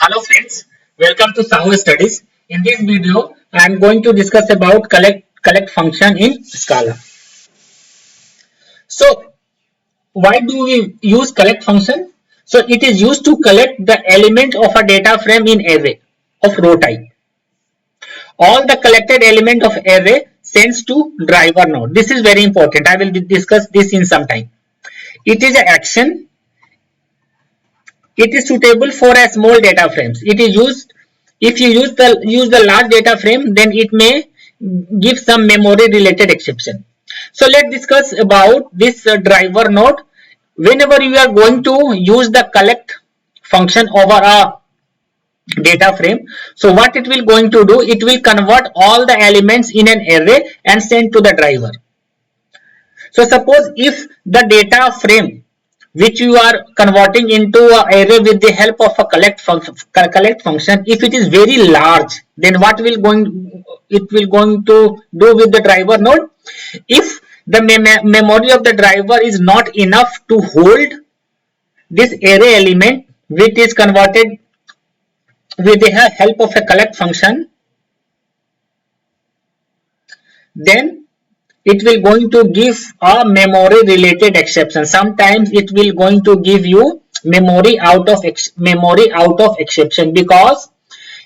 Hello friends, welcome to Sahu Studies. In this video, I am going to discuss about collect function in Scala. So, why do we use collect function? So, it is used to collect the element of a data frame in array of row type. All the collected element of array sends to driver node. This is very important. I will discuss this in some time. It is an action. It is suitable for a small data frames. It is used if you use the large data frame, then it may give some memory related exception. So let's discuss about this driver node. Whenever you are going to use the collect function over a data frame, so what it will going to do, it will convert all the elements in an array and send to the driver. So suppose if the data frame which you are converting into an array with the help of a collect function, if it is very large, then what will going to do with the driver node? If the memory of the driver is not enough to hold this array element which is converted with the help of a collect function, then it will going to give a memory related exception. Sometimes it will going to give you memory out of exception, because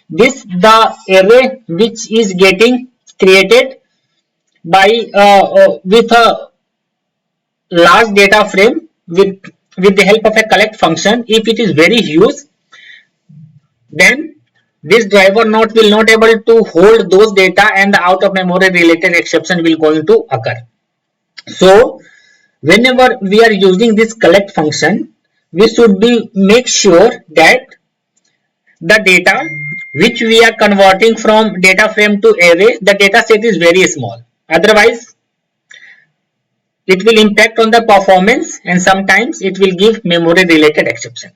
this the array which is getting created by with a large data frame with the help of a collect function. If it is very huge, then this driver node will not able to hold those data and the out of memory related exception will going to occur. So whenever we are using this collect function, we should be make sure that the data which we are converting from data frame to array, the data set is very small. Otherwise, it will impact on the performance and sometimes it will give memory related exception.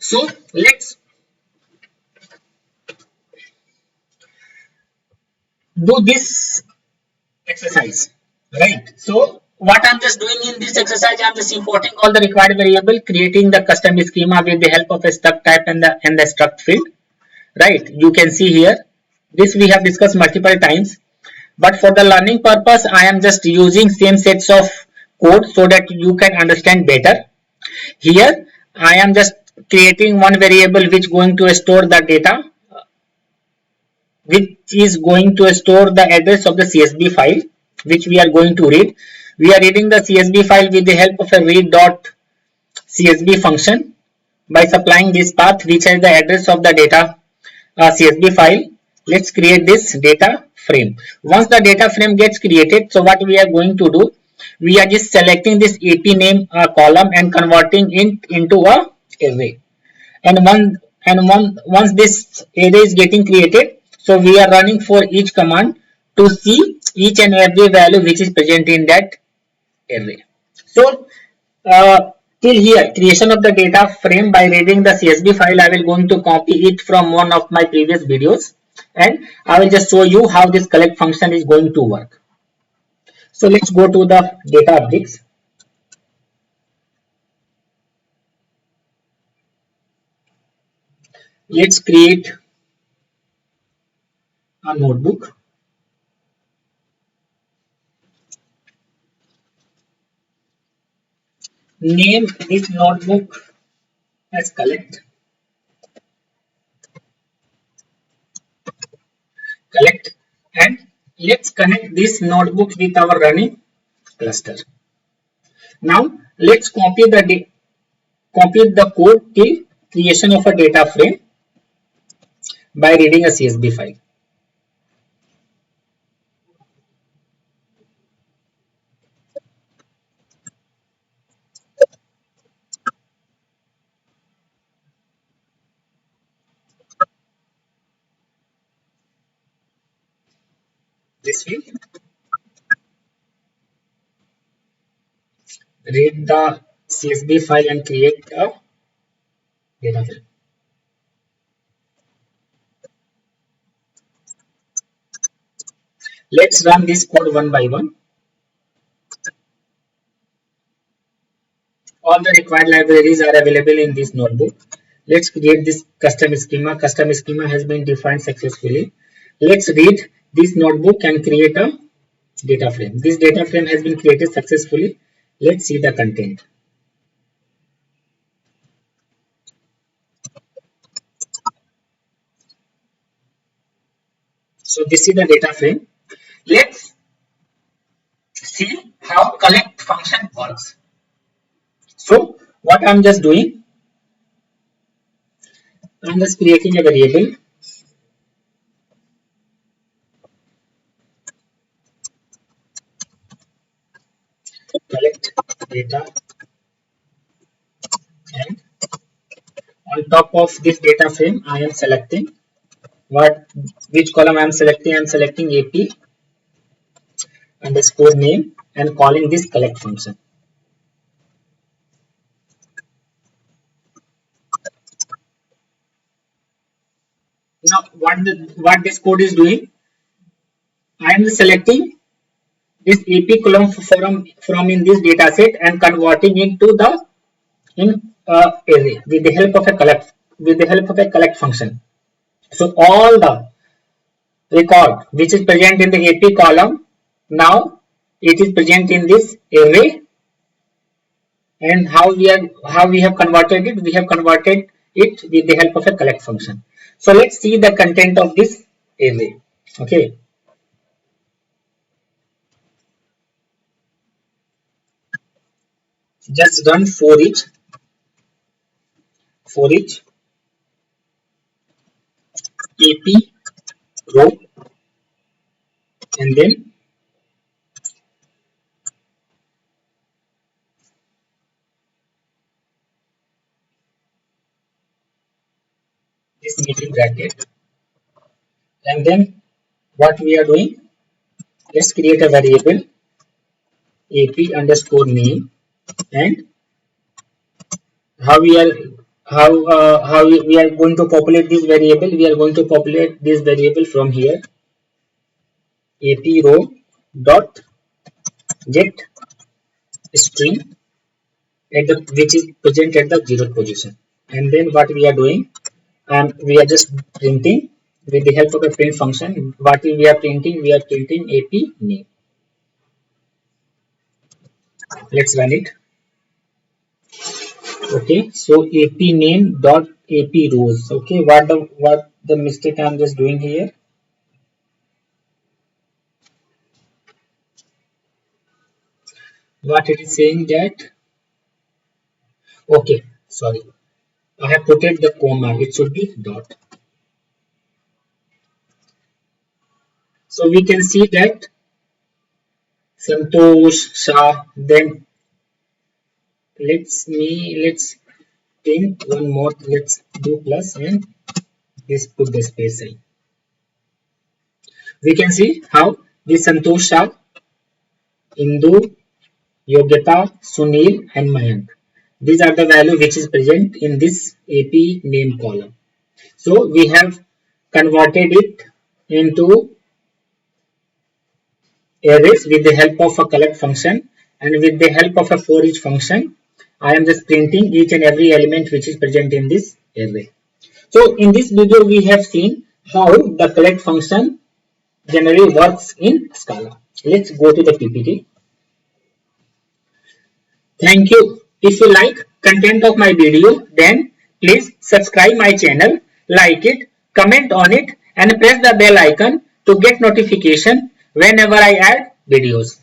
So let's do this exercise, right? So what I'm just doing in this exercise, I'm just importing all the required variable, creating the custom schema with the help of a struct type and the struct field, right? You can see here, this we have discussed multiple times, but for the learning purpose, I am just using same sets of code so that you can understand better. Here, I am just creating one variable which going to store the data, which is going to store the address of the CSV file which we are going to read. We are reading the CSV file with the help of a read.csv function by supplying this path which has the address of the data CSV file. Let's create this data frame. Once the data frame gets created, so what we are going to do, we are just selecting this AP name column and converting it into a array. And once this array is getting created, so we are running for each command to see each and every value which is present in that array. So till here, creation of the data frame by reading the CSV file, I will going to copy it from one of my previous videos and I will just show you how this collect function is going to work. So let's go to the Databricks. Let's create a notebook. Name this notebook as collect and let's connect this notebook with our running cluster. Now let's copy the code till creation of a data frame by reading a CSV file. This will read the CSV file and create a data frame. Let's run this code one by one. all the required libraries are available in this notebook. Let's create this custom schema. Custom schema has been defined successfully. Let's read this notebook and create a data frame. This data frame has been created successfully. Let's see the content. So this is the data frame. Let's see how collect function works. So what I'm just doing, I'm just creating a variable collect data, and on top of this data frame I am selecting which column I am selecting. I am selecting AP underscore name and calling this collect function. Now what this code is doing, I am selecting this AP column from in this data set and converting into the array with the help of a collect function. So all the record which is present in the AP column, now it is present in this array. And how we have converted it? We have converted it with the help of a collect function. So let's see the content of this array. Okay. Just run for each AP row, and then this middle bracket, and then what we are doing, let's create a variable AP underscore name, and how we are going to populate this variable. We are going to populate this variable from here, AP row dot get string which is present at the 0th position. And then what we are doing, we are just printing with the help of a print function. What we are printing AP name. Let's run it. Okay, so AP name dot AP rows. Okay, what the mistake I'm just doing here? What it is saying that, okay, sorry, I have put it the comma, it should be dot. So we can see that Santosh Shah, then let's print one more, let's do plus and this put the space in. We can see how this Santosh Shah, Indu, Yogyata, Sunil and Mayank, these are the value which is present in this AP name column. So we have converted it into arrays with the help of a collect function, and with the help of a for each function I am just printing each and every element which is present in this array. So in this video we have seen how the collect function generally works in Scala. Let's go to the PPT. Thank you. If you like content of my video, then please subscribe my channel, like it, comment on it and press the bell icon to get notification whenever I add videos.